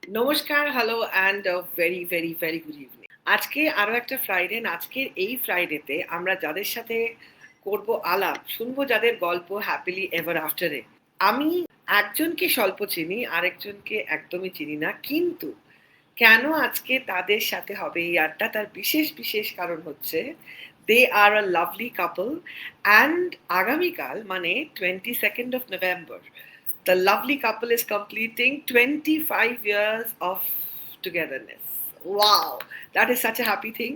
নমস্কার, hello and very, very, very good evening. আজকে আরো একটা ফ্রাইডে। আজকের এই ফ্রাইডেতে আমরা যাদের সাথে করব আলাপ, শুনবো যাদের গল্প হ্যাপিলি এভার আফটারে। আমি একজনকে স্বল্প চিনি, আরেকজনকে একদমই চিনি না। কিন্তু কেন আজকে তাদের সাথে হবে এই আড্ডা, তার বিশেষ বিশেষ কারণ হচ্ছে দে আর আ লাভলি কাপল অ্যান্ড আগামীকাল মানে 22nd of November the lovely couple is completing 25 years of togetherness. Wow, that is such a happy thing.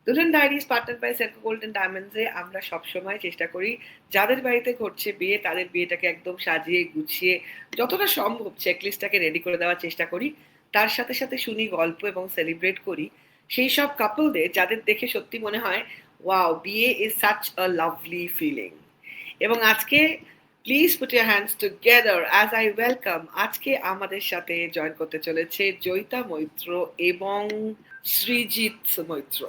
Dulhan diaries partner by Senco golden ডায়মন্ডসে আমরা সবসময় চেষ্টা করি যাদের বাড়িতে ঘটছে বিয়ে তাদের বিয়েটাকে একদম সাজিয়ে গুছিয়ে যতটা সম্ভব চেকলিস্টটাকে রেডি করে দেওয়ার চেষ্টা করি। তার সাথে সাথে শুনি গল্প এবং সেলিব্রেট করি সেই সব কাপলদের যাদের দেখে সত্যি মনে হয় ওয়াও, বিয়ে is such a lovely feeling. এবং আজকে please put your hands together as I welcome, আজকে আমাদের সাথে জয়েন করতে চলেছে জয়িতা মৈত্র এবং সৃজিত মৈত্র।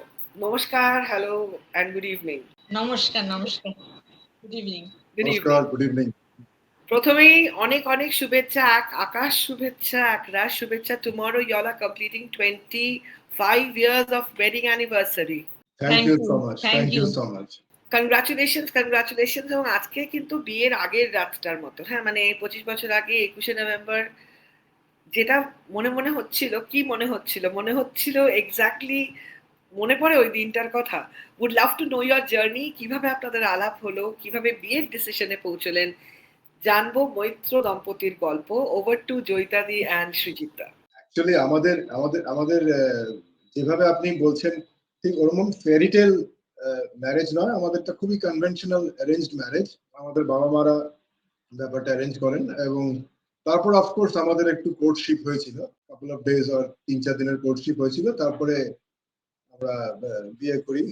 নমস্কার, হ্যালো অ্যান্ড গুড ইভিনিং। নমস্কার, নমস্কার। Good evening. গুড নমস্কার, ইভিনিং। Good evening. প্রথমেই অনেক অনেক শুভেচ্ছা, আকাশ শুভেচ্ছা, একরাশ শুভেচ্ছা। Tomorrow you all are completing 25 years of wedding anniversary. Thank you so much, thank you so much. Congratulations, congratulations. এবং আজকে কিন্তু বিয়ের আগের রাতটার মতো, হ্যাঁ, মানে 25 বছর আগে 21শে নভেম্বর যেটা মনে মনে হচ্ছিল, কি মনে হচ্ছিল? মনে হচ্ছিল এক্স্যাক্টলি মনে পড়ে ওই দিনটার কথা। Would love to know your journey, কিভাবে আপনাদের আলাপ হলো, কিভাবে বিয়ের ডিসিশনে পৌঁছলেন, জানবো মৈত্র দম্পতির গল্প। ওভার টু জয়িতাদি অ্যান্ড সৃজিতা। অ্যাকচুয়ালি আমাদের আমাদের আমাদের যেভাবে আপনি বলছেন ঠিক ওরকম ফেয়ারিটেল ম্যারেজ নয়, আমাদেরটা খুবই কনভেনশনাল অ্যারেঞ্জড ম্যারেজ। আমাদের বাবা মারা ব্যাপারটা অ্যারেঞ্জ করেন এবং তারপর অফকোর্স আমাদের একটু কোর্টশিপ হয়েছিল, কাপল অফ ডেজ আর 3-4 দিনের কোর্টশিপ হয়েছিল। তারপরে আমরা বিয়ে করি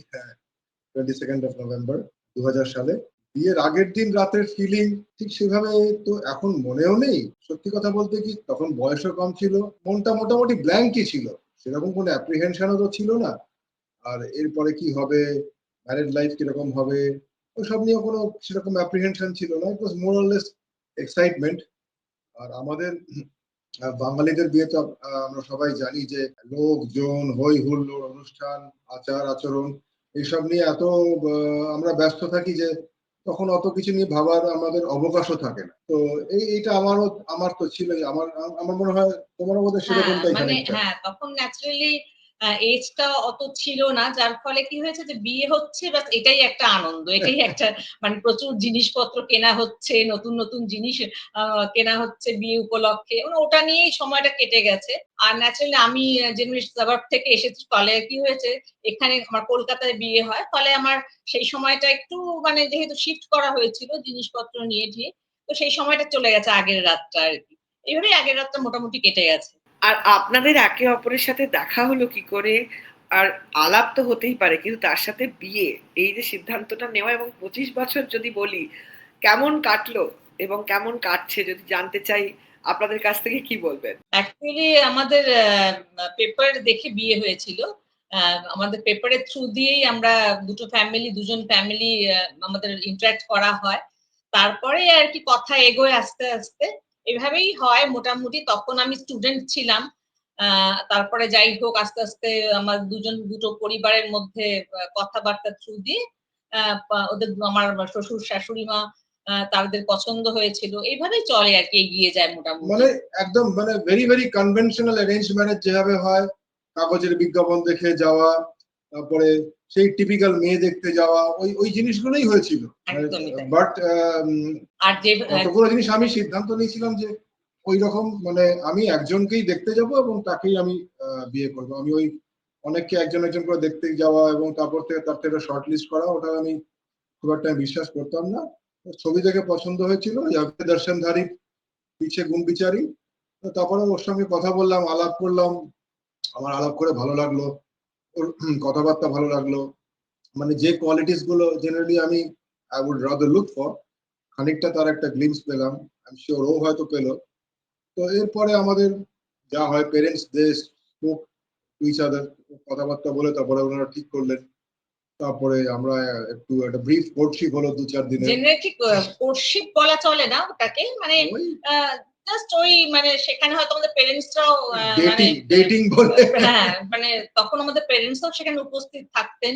22nd of November 2000 সালে। বিয়ের আগের দিন রাতের ফিলিং ঠিক সেভাবে তো এখন মনেও নেই। সত্যি কথা বলতে কি, তখন বয়সও কম ছিল, মনটা মোটামুটি ব্ল্যাঙ্কই ছিল, সেরকম কোনো অ্যাপ্রিহেনশনও তো ছিল না। আর এরপরে কি হবে, ম্যারেড লাইফ কিরকম হবে, ওসব নিয়ে কোনো সেরকম অ্যাপ্রিহেনশন ছিল না। ইট ওয়াজ মোর অর লেস এক্সাইটমেন্ট। আর আমাদের বাঙালিদের বিয়ে তো আমরা সবাই জানি যে লোকজন, হই হুল্লোড়, অনুষ্ঠান, আচার আচরণ এইসব নিয়ে এত আমরা ব্যস্ত থাকি যে তখন অত কিছু নিয়ে ভাবার আমাদের অবকাশও থাকে না। তো এইটা আমার তো ছিলই। আমার আমার মনে হয় তোমারও বোধহয় সেরকমটাই খানিকটা। তখন ন্যাচারালি এজটা অত ছিল না, যার ফলে কি হয়েছে যে বিয়ে হচ্ছে, বাস এটাই একটা আনন্দ, এটাই একটা মানে প্রচুর জিনিসপত্র কেনা হচ্ছে, নতুন নতুন জিনিস কেনা হচ্ছে বিয়ে উপলক্ষে, ওটা নিয়েই সময়টা কেটে গেছে। আর ন্যাচারালি আমি জেনারেল সাবার্ব থেকে এসেছি, ফলে কি হয়েছে এখানে আমার কলকাতায় বিয়ে হয়, ফলে আমার সেই সময়টা একটু মানে যেহেতু শিফট করা হয়েছিল জিনিসপত্র নিয়ে টিয়ে, তো সেই সময়টা চলে গেছে আগের রাতটা আর কি। এইভাবেই আগের রাতটা মোটামুটি কেটে গেছে। আর আপনাদের একে অপরের সাথে দেখা হলো কি করে? আর আলাপ তো হতেই পারে, কিন্তু তার সাথে বিয়ে, এই যে সিদ্ধান্তটা নেওয়া, এবং 25 বছর যদি বলি, কেমন কাটলো এবং কেমন কাটছে যদি জানতে চাই আপনাদের কাছ থেকে, কি বলবেন? অ্যাকচুয়ালি আমাদের পেপার দেখে বিয়ে হয়েছিল। আমাদের পেপারের থ্রু দিয়েই আমরা দুজন ফ্যামিলি আমাদের ইন্টারঅ্যাক্ট করা হয়। তারপরে আর কি কথা এগোয় আস্তে আস্তে, এভাবেই হয় মোটামুটি। তখন আমি স্টুডেন্ট ছিলাম। তারপরে যাই হোক আস্তে আস্তে আমার দুটো পরিবারের মধ্যে কথাবার্তা থ্রু দিয়ে ওদের আমার শ্বশুর শাশুড়ি মা তাদের পছন্দ হয়েছিল, এইভাবেই চলে আর কি, এগিয়ে যায় মোটামুটি। মানে একদম মানে very very conventional arrange marriage যেভাবে হয়, কাগজের বিজ্ঞাপন দেখে যাওয়া, তারপরে সেই টিপিক্যাল মেয়ে দেখতে যাওয়া, ওই ওই জিনিসগুলোই হয়েছিল। বাট আর যে কতগুলো জিনিস আমি সিদ্ধান্ত নিয়েছিলাম যে ওই রকম মানে আমি একজনকেই দেখতে যাব এবং তাকেই আমি বিয়ে করব। আমি ওই অনেককে একজন একজন করে দেখতে যাওয়া এবং তারপর থেকে তার থেকে শর্ট লিস্ট করা, ওটা আমি খুব একটা বিশ্বাস করতাম না। ছবি দেখে পছন্দ হয়েছিল, দর্শনধারী পিছে গুণ বিচারি। তারপরে ওর সঙ্গে কথা বললাম, আলাপ করলাম, আমার আলাপ করে ভালো লাগলো, ওর কথাবার্তা ভালো লাগলো। মানে যে কোয়ালিটিস গুলো জেনারেলি আমি I would rather look for, খানিকটা তার একটা গ্লিমস পেলাম, আই এম শিওর ও হয়তো পেলো। তো এরপরে আমাদের যা হয়, parents they spoke to each other, কথাবার্তা বলে তারপরে ওনারা ঠিক করলেন। তারপরে আমরা একটু একটা ব্রিফ কোর্টশিপ হলো 2-4 দিনের। জেনারেলি কোর্টশিপ বলা চলে না ওটাকে, মানে জাস্ট ওই মানে সেখানে হয়তো আমাদের পেরেন্টসরাও মানে ডেটিং বলে হ্যাঁ মানে তখন আমাদের পেরেন্টসরাও সেখানে উপস্থিত থাকতেন।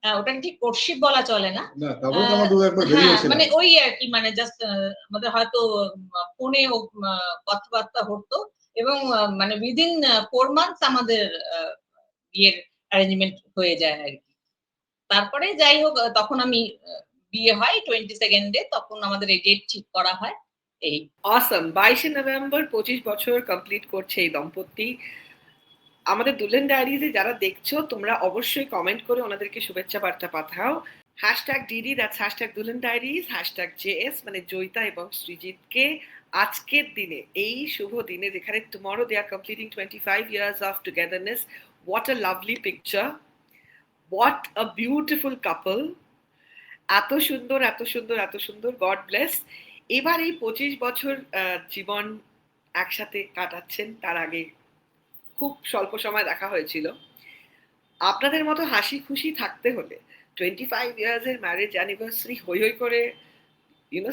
ওটাকে ঠিক কোর্টশিপ বলা চলে না। না, তারপরে তো আমরা দু একবার হ্যাঁ বেরিয়েছিলাম। মানে ওই আর কি মানে জাস্ট আমাদের হয়তো ফোনে কথাবার্তা হতো এবং মানে উইদিন 4 মান্থস আমাদের বিয়ের অ্যারেঞ্জমেন্ট হয়ে যায় আর কি। তারপরে যাই হোক তখন আমি বিয়ে হয় 22nd তখন আমাদের এই ডেট ঠিক করা হয় এই। অসম 22শে নভেম্বর 25 বছর কমপ্লিট করছে এই দম্পতি। আমাদের দুলহান ডায়েরিজে যারা দেখছো তোমরা অবশ্যই কমেন্ট করে ওনাদেরকে শুভেচ্ছা বার্তা পাঠাও। #DD, দ্যাটস #দুলহান ডায়েরিজ, #JS মানে জয়িতা এবং সৃজিতকে আজকের দিনে এই শুভ দিনে যেখানে tomorrow they are completing 25 years of togetherness. What a lovely picture, what a beautiful couple. এত সুন্দর এত সুন্দর এত সুন্দর, গড ব্লেস। এবার এই 25 বছর জীবন একসাথে কাটাচ্ছেন, তার আগে খুব স্বল্প সময় দেখা হয়েছিল। আপনাদের মতো হাসি খুশি থাকতে হলে 25 ইয়ার্স এর ম্যারেজ অ্যানিভার্সারি হই হই করে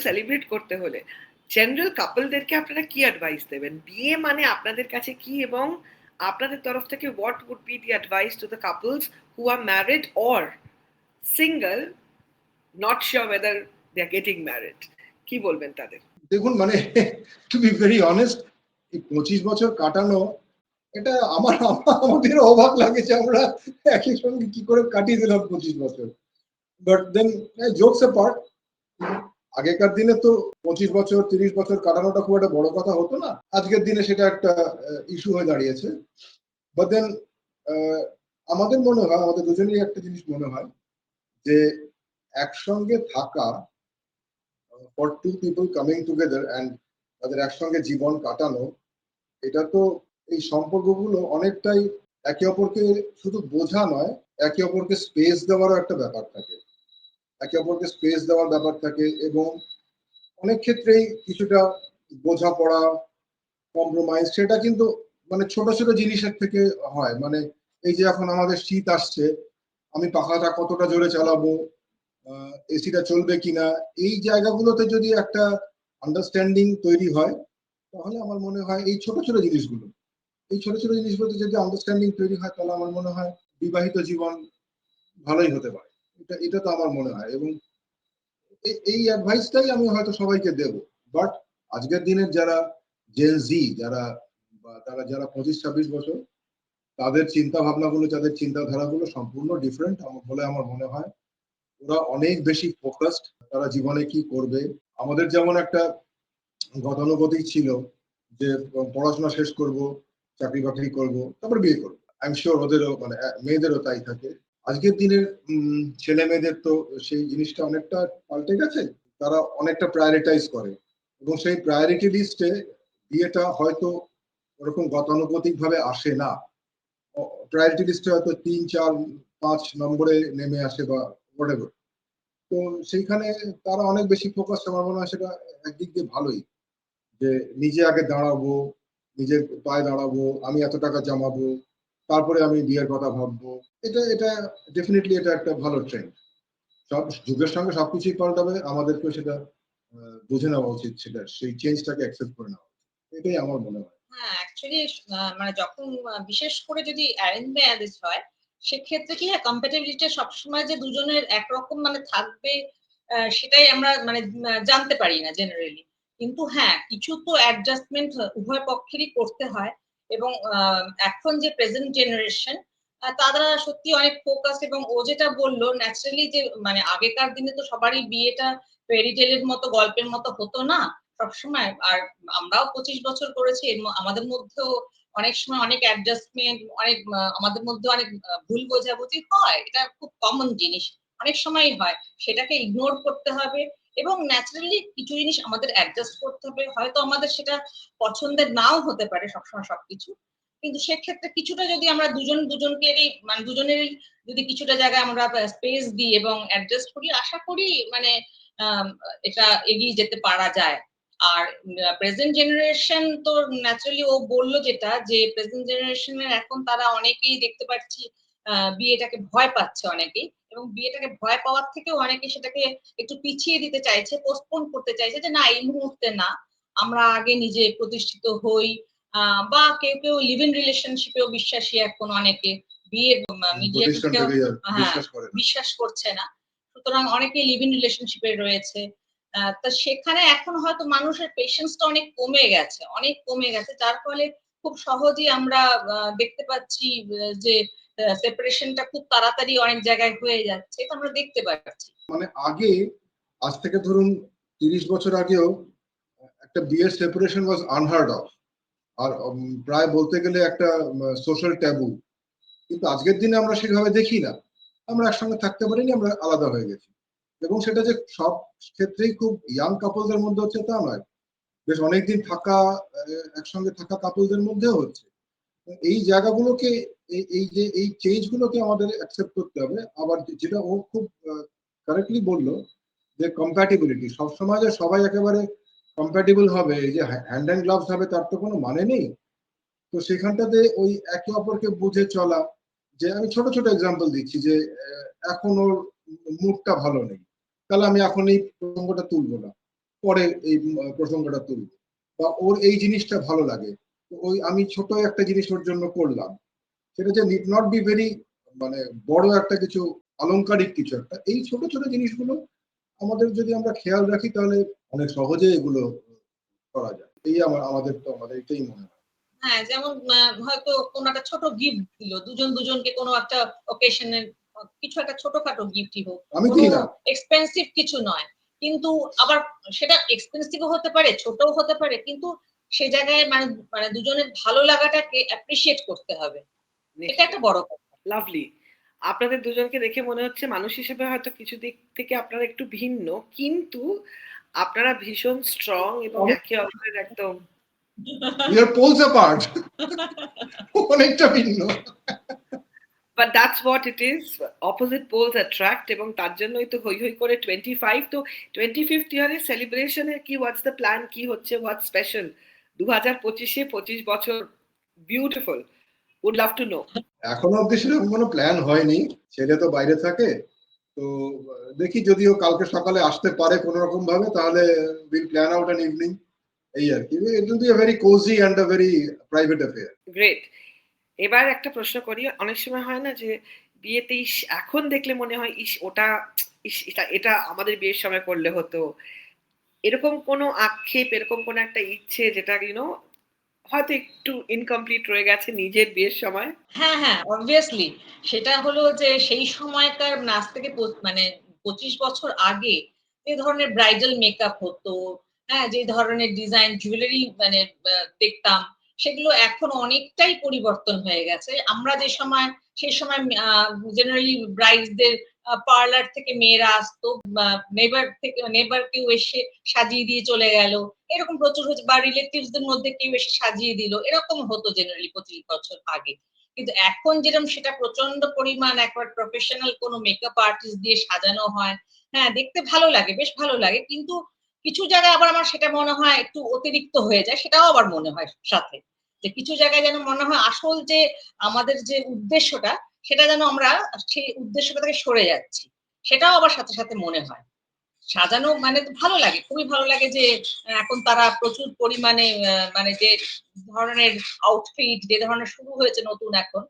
সেলিব্রেট করতে হলে জেনারেল কাপলদেরকে আপনারা কি অ্যাডভাইস দেবেন? বিয়ে মানে আপনাদের কাছে কি, এবং আপনাদের তরফ থেকে what would be the advice to the couples who are married or single, not sure whether they are getting married? কি বলবেন তাদের? দেখুন মানে টু বি ভেরি অনেস্ট, এই 25 বছর কাটানো এটা আমাদের অবাক লাগে যে আমরা একই সঙ্গে কি করে কাটিয়ে দিলাম 25 বছর। বাট দেন জোকস অ্যাপার্ট, আগেকার দিনে তো 25 বছর 30 বছর কাটানোটা খুব একটা বড় কথা হতো না, আজকের দিনে সেটা একটা ইস্যু হয়ে দাঁড়িয়েছে। বাট দেন আমাদের মনে হয়, আমাদের দুজনেরই একটা জিনিস মনে হয় যে একসঙ্গে থাকা, for two people coming together and তাদের একসঙ্গে জীবন কাটানো, এটা তো এই সম্পর্কগুলো অনেকটাই একে অপরকে শুধু বোঝা নয়, একে অপরকে স্পেস দেওয়ারও একটা ব্যাপার থাকে, একে অপরকে স্পেস দেওয়ার ব্যাপার থাকে, এবং অনেক ক্ষেত্রেই কিছুটা বোঝাপড়া, কম্প্রোমাইজ, সেটা কিন্তু মানে ছোট ছোট জিনিসের থেকে হয়। মানে এই যে এখন আমাদের শীত আসছে, আমি পাখাটা কতটা জোরে চালাবো, এসিটা চলবে কিনা, এই জায়গাগুলোতে যদি একটা আন্ডারস্ট্যান্ডিং তৈরি হয়, তাহলে আমার মনে হয় এই ছোট ছোট জিনিসগুলো, এই ছোট ছোট জিনিসগুলোতে যদি আন্ডারস্ট্যান্ডিং তৈরি হয়, তাহলে আমার মনে হয় বিবাহিত জীবন ভালোই হতে পারে। এটা তো আমার মনে হয়, এবং এই অ্যাডভাইসটাই আমি হয়তো সবাইকে দেব। বাট আজকের দিনের যারা জেন জি, যারা বা তারা যারা 25-26 বছর, তাদের চিন্তা ভাবনাগুলো, তাদের চিন্তাধারাগুলো সম্পূর্ণ ডিফারেন্ট বলে আমার মনে হয়। ওরা অনেক বেশি ফোকাসড তারা জীবনে কি করবে। আমাদের যেমন একটা গতানুগতিক ছিল যে পড়াশোনা শেষ করব, চাকরি বাকরি করব, তারপর বিয়ে করবো। আই এম শিওর ওদেরও মানে মেয়েদেরও তাই থাকে। আজকের দিনের ছেলে মেয়েদের তো সেই জিনিসটা অনেকটা পাল্টে গেছে, তারা অনেকটা প্রায়োরিটাইজ করে, এবং সেই প্রায়োরিটি লিস্টে বিয়েটা হয়তো ওরকম গতানুগতিক ভাবে আসে না, প্রায়োরিটি লিস্টে হয়তো 3, 4, 5 নম্বরে নেমে আসে বা হোয়াটএভার। তো সেইখানে তারা অনেক বেশি ফোকাস, আমার মনে হয় সেটা একদিক দিয়ে ভালোই, যে নিজে আগে দাঁড়াবো, নিজের পায়ে দাঁড়াবো, আমি এত টাকা জমাবো, তারপরে আমি বিয়ের কথা ভাববো। এটা ডেফিনেটলি এটা একটা ভালো ট্রেন্ড। সব যুগের সঙ্গে সবকিছুই পাল্টাবে, আমাদেরকে সেটা বুঝে নেওয়া উচিত, সেটা সেই চেঞ্জটাকে অ্যাকসেপ্ট করে নেওয়া উচিত। এটাই আমার মনে হয়। হ্যাঁ, অ্যাকচুয়ালি মানে যখন বিশেষ করে যদি অ্যারেঞ্জ ম্যারেজ হয়, সেক্ষেত্রে কি হয় কম্প্যাটিবিলিটি সবসময় যে দুজনের একরকম মানে থাকবে সেটাই আমরা মানে জানতে পারি না জেনারেলি। কিন্তু হ্যাঁ, কিছু তো অ্যাডজাস্টমেন্ট উভয় পক্ষেরই করতে হয় এবং এখন যে প্রেজেন্ট জেনারেশন তারা সত্যি অনেক ফোকাস এবং ও যেটা বলল ন্যাচারালি যে মানে আগেকার দিনে তো সবারই বিয়েটা ফেয়ারি টেলের মতো গল্পের মতো হতো না সবসময়। আর আমরাও 25 বছর করেছি, আমাদের মধ্যেও অনেক সময় অনেক অ্যাডজাস্টমেন্ট, অনেক আমাদের মধ্যে অনেক ভুল বোঝাবুঝি হয়। এটা খুব কমন জিনিস। অনেক সময়ই হয়। সেটাকে ইগনোর করতে হবে এবং ন্যাচারালি কিছু জিনিস আমাদের অ্যাডজাস্ট করতে হবে। হয়তো আমাদের সেটা পছন্দের নাও হতে পারে সবসময় সবকিছু। কিন্তু সেক্ষেত্রে কিছুটা যদি আমরা দুজনকেরই মানে দুজনেরই যদি কিছুটা জায়গায় আমরা স্পেস দিই এবং অ্যাডজাস্ট করি, আশা করি মানে আম এটা এগিয়ে যেতে পারা যায়। আর প্রেজেন্ট জেনারেশন তো ন্যাচারালি ও বলল যেটা যে প্রেজেন্ট জেনারেশন এর এখন তারা অনেকেই দেখতে পাচ্ছি বিয়েটাকে ভয় পাচ্ছে অনেকেই এবং বিয়েটাকে ভয় পাওয়ার থেকেও অনেকে সেটাকে একটু পিছিয়ে দিতে চাইছে, পোস্টপোন করতে চাইছে যে না এই মুহূর্তে না। আমরা আগে নিজে প্রতিষ্ঠিত হই, বা কেউ কেউ লিভ ইন রিলেশনশিপেও বিশ্বাসী এখন অনেকে, বিয়ে মিডিয়াটিকেও হ্যাঁ বিশ্বাস করছে না, সুতরাং অনেকে লিভ ইন রিলেশনশিপে রয়েছে। তা সেখানে এখন হয়তো মানুষের পেশেন্সটা অনেক কমে গেছে, যার ফলে খুব সহজেই আমরা দেখতে পাচ্ছি যে সেপারেশনটা খুব তাড়াতাড়ি অনেক জায়গায় হয়ে যাচ্ছে, এটা আমরা দেখতে পাচ্ছি। মানে আগে, আজ থেকে ধরুন 30 বছর আগেও একটা বিয়ের সেপারেশন ওয়াজ আনহার্ড অফ, আর প্রায় বলতে গেলে একটা সোশ্যাল ট্যাবু। কিন্তু আজকের দিনে আমরা সেভাবে দেখি না, আমরা একসঙ্গে থাকতে পারিনি, আমরা আলাদা হয়ে গেছি। এবং সেটা যে সব ক্ষেত্রেই খুব ইয়াং কাপলদের মধ্যে হচ্ছে তা নয়, বেশ অনেকদিন থাকা একসঙ্গে থাকা কাপলদের মধ্যেও হচ্ছে। এই জায়গাগুলোকে, এই যে এই চেঞ্জ গুলোকে আমাদের অ্যাকসেপ্ট করতে হবে। আবার যেটা ও খুব কারেক্টলি বললো যে কম্প্যাটিবিলিটি, সবসময় যে সবাই একেবারে কম্প্যাটিবল হবে, এই যে হ্যান্ড অ্যান্ড গ্লাভস হবে, তার তো কোনো মানে নেই। তো সেখানটাতে ওই একে অপরকে বুঝে চলা, যে আমি ছোট ছোট এক্সাম্পল দিচ্ছি, যে এখন ওর মুডটা ভালো নেই, তাহলে আমি এখন এই প্রসঙ্গটা তুলবো না, পরে এই প্রসঙ্গটা তুলবো। বা ওর এই জিনিসটা ভালো লাগে, ওই আমি ছোট একটা জিনিস ওর জন্য করলাম, সেটা যে নিড নট বি ভেরি মানে বড় একটা কিছু, আলংকারিক কিছু একটা, এই ছোট ছোট জিনিসগুলো আমাদের যদি আমরা খেয়াল রাখি, তাহলে অনেক সহজে এগুলো করা যায়। এই আমাদের এটাই মনে হয়। হ্যাঁ, যেমন হয়তো কোনো একটা ছোট গিফট দিল, দুজনকে কোনো একটা অকেশনে কিছু একটা ছোটখাটো গিফটই হোক, আমি কোনো দিই না, এক্সপেন্সিভ কিছু নয়, কিন্তু আবার সেটা এক্সপেন্সিভও হতে পারে, ছোটও হতে পারে, কিন্তু সে জায়গায় মানে দুজনের ভালো লাগাটাকে অ্যাপ্রিশিয়েট করতে হবে, এটা একটা বড় কথা। লাভলি। আপনাদের দুজনকে দেখে মনে হচ্ছে মানুষ হিসেবে হয়তো কিছু দিক থেকে আপনারা একটু ভিন্ন, কিন্তু আপনারা ভীষণ স্ট্রং এবং একে অপরের একদম we are poles apart অনেকটা ভিন্ন। But that's what it is, opposite poles attract, এবং তার জন্যই তো হই হই করে 25, তো 25th ইয়ারের সেলিব্রেশনের কি, হোয়াটস দ্য প্ল্যান, কি হচ্ছে, হোয়াটস স্পেশাল 2025-এ 25 বছর? Beautiful, would love to know. এখনো অব্দি সেরকম কোনো প্ল্যান হয়নি, ছেলে তো বাইরে থাকে, তো দেখি যদিও কালকে সকালে আসতে পারে কোনো রকম ভাবে, তাহলে will plan out an evening, এই আর কি। It will be a very cosy and a very private affair. Great. এবার একটা প্রশ্ন করি, অনেক সময় হয় না যে বিয়েতে ইস এখন দেখলে মনে হয় ইস ওটা, ইস এটা এটা আমাদের বিয়ের সময় করলে হতো, এরকম কোনো আক্ষেপ, এরকম কোনো একটা ইচ্ছে যেটা হয়তো একটু ইনকমপ্লিট রয়ে গেছে নিজের বিয়ের সময়? হ্যাঁ, হ্যাঁ, obviously সেটা হলো যে সেই সময়কার আজ থেকে মানে 25 বছর আগে যে ধরনের ব্রাইডাল মেকআপ হতো, হ্যাঁ? যে ধরনের ডিজাইন জুয়েলারি মানে দেখতাম, সেগুলো এখন অনেকটাই পরিবর্তন হয়ে গেছে। আমরা যে সময়, সেই সময় জেনারেলি ব্রাইডসদের পার্লার থেকে মেয়েরা আসতো, নেইবার কেউ এসে সাজিয়ে দিয়ে চলে গেল। এরকম প্রচুর হয়েছে, বা রিলেটিভস দের মধ্যে কেউ এসে সাজিয়ে দিল। এরকম হতো জেনারেলি 25 বছর আগে। কিন্তু এখন যেরকম সেটা প্রচন্ড পরিমাণ একবার প্রফেশনাল কোনো মেকআপ আর্টিস্ট দিয়ে সাজানো হয়। হ্যাঁ, দেখতে ভালো লাগে, বেশ ভালো লাগে। কিন্তু কিছু জায়গায় আবার আমার সেটা মনে হয় একটু অতিরিক্ত হয়ে যায়। সেটাও আবার মনে হয় সাথে। যে কিছু জায়গায় যেন মনে হয় আসল যে আমাদের যে উদ্দেশ্যটা, সেটা যেন আমরা সেই উদ্দেশ্যটা থেকে সরে যাচ্ছি। সেটাও আবার সাথে, সাথে মনে হয়। সাজানো মানে তো ভালো লাগে, খুবই ভালো লাগে যে এখন তারা প্রচুর পরিমাণে মানে যে ধরনের আউটফিট, যে ধরনের শুরু হয়েছে নতুন এখন,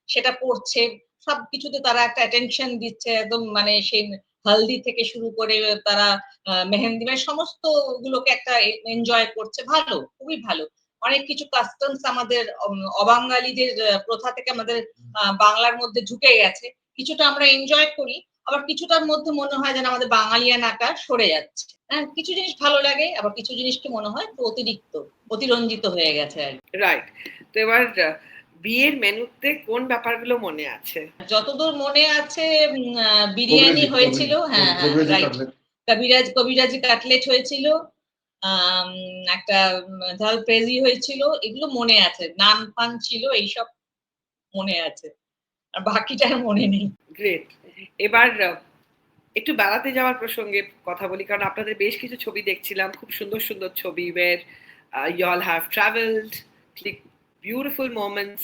সেটা পড়ছে। সবকিছুতে তারা একটা অ্যাটেনশন দিচ্ছে, একদম মানে সেই হালদি থেকে শুরু করে তারা মেহেন্দি, মানে সমস্ত গুলোকে একটা এনজয় করছে। ভালো, খুবই ভালো। অনেক কিছু কাস্টমস আমাদের অবাঙালিদের প্রথা থেকে আমাদের বাংলার মধ্যে ঢুকে গেছে। কিছুটা আমরা এনজয় করি, আবার কিছুটার মধ্যে মনে হয় যেন আমাদের বাঙালিয়ানাটা সরে যাচ্ছে। হ্যাঁ, কিছু জিনিস ভালো লাগে, আবার কিছু জিনিসকে মনে হয় একটু অতিরিক্ত, অতিরঞ্জিত হয়ে গেছে আরকি। রাইট। তো এবার বিয়ের মেনুতে কোন ব্যাপারগুলো মনে আছে? যতদূর মনে আছে বিরিয়ানি হয়েছিল। হ্যাঁ, হ্যাঁ, রাইট। কবিরাজি কাটলেট হয়েছিল। আম একটা ঝাল পেঁয়াজি হয়েছিল। এগুলো মনে আছে। নান-ফান ছিল, এইসব মনে আছে। আর বাকিটা আর মনে নেই। গ্রেট। এবার একটু বেড়াতে যাওয়ার প্রসঙ্গে কথা বলি, কারণ আপনাদের বেশ কিছু ছবি দেখছিলাম, খুব সুন্দর সুন্দর ছবি, where you all have traveled, click beautiful moments.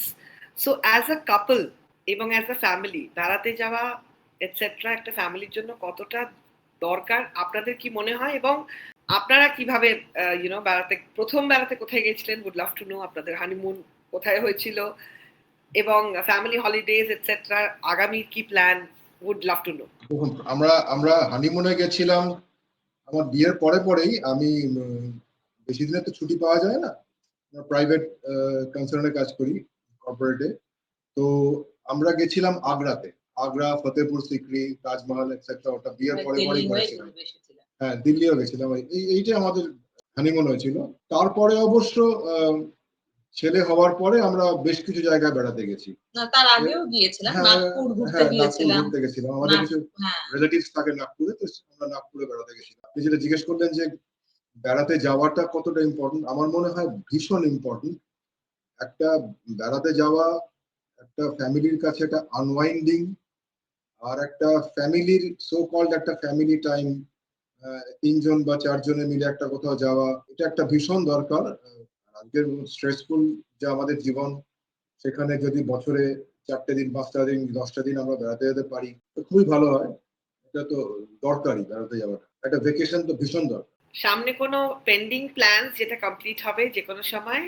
So as a couple এবং as a family বেড়াতে যাওয়া এটসেট্রা একটা ফ্যামিলির জন্য কতটা দরকার আপনাদের কি মনে হয়? এবং আপনারা কিভাবে বেড়াতে, প্রথম বেড়াতে কোথায় গেছিলেন? উড লাভ টু নো আপনাদের হানিমুন কোথায় হয়েছিল এবং ফ্যামিলি হলিডেজ এটসেট্রা, আগামী কি plan? Would love to know. দেখুন, আমরা হানিমুনে গেছিলাম আমার বিয়ের পরেই। আমি বেশি দিনের তো ছুটি পাওয়া যায় না, প্রাইভেট কনসার্নে কাজ করি কর্পোরেটে। তো আমরা গেছিলাম আগ্রাতে। আগ্রা, ফতেহপুর সিক্রি, তাজমহল এটসেট্রা ওটা বিয়ের পরেই করেছিলাম। হ্যাঁ, দিল্লিও গেছিলাম। এইটাই আমাদের হানিমুন হয়েছিল। তারপরে অবশ্য ছেলে হওয়ার পরে আমরা বেশ কিছু জায়গায় বেড়াতে গেছি। না, তার আগেও গিয়েছিলাম, হ্যাঁ, নাগপুর ঘুরতে হ্যাঁ, নাগপুর গিয়েছিলাম। ঘুরতে গেছিলাম। আমাদের কিছু হ্যাঁ, রিলেটিভস থাকে নাগপুরে, তো আমরা নাগপুরে বেড়াতে গেছিলাম। আপনি যেটা জিজ্ঞেস করলেন যে বেড়াতে যাওয়াটা কতটা ইম্পর্টেন্ট, আমার মনে হয় ভীষণ ইম্পর্টেন্ট। একটা বেড়াতে যাওয়া একটা ফ্যামিলির কাছে একটা আনওয়াইন্ডিং, আর একটা ফ্যামিলির সো কল্ড একটা ফ্যামিলি টাইম, ৩ জন বা ৪ জনে মিলে একটা কোথাও যাওয়া, এটা একটা ভীষণ দরকার। আজকের স্ট্রেসফুল যে আমাদের জীবন, সেখানে যদি বছরে ৪টে দিন, ৫টা দিন, ১০টা দিন আমরা বেড়াতে যেতে পারি তো খুবই ভালো হয়। এটা তো দরকারই, বেড়াতে যাওয়াটা একটা ভেকেশন তো ভীষণ দরকার। সামনে কোনো পেন্ডিং প্ল্যানস যেটা কমপ্লিট হবে যে কোনো সময়?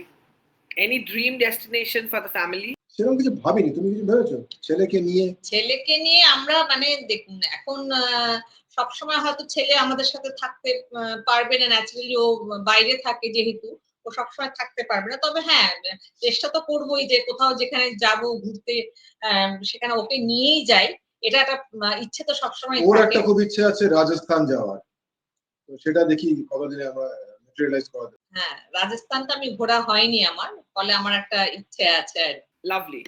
Any dream destination for the family? সেরকম কিছু ভাবিনি। তুমি কিছু ভেবেছো ছেলেকে নিয়ে? আমরা মানে দেখুন, এখন সবসময় হয়তো ছেলে আমাদের সাথে থাকতে পারবে না, ন্যাচারালি ও বাইরে থাকে যেহেতু, ও সবসময় থাকতে পারবে না। তবে হ্যাঁ, চেষ্টা তো করবোই যে কোথাও যেখানে যাব ঘুরতে, সেখানে ওকে নিয়েই যাই। এটা একটা ইচ্ছে তো সবসময় ওর থাকে। একটা খুব ইচ্ছে আছে রাজস্থান যাওয়ার, তো সেটা দেখি কতদিনে আমরা ম্যাটেরিয়ালাইজ করা যায়। হ্যাঁ, রাজস্থানটা আমি ঘোরা হয়নি আমার, ফলে আমার একটা ইচ্ছে আছে। লাভলি।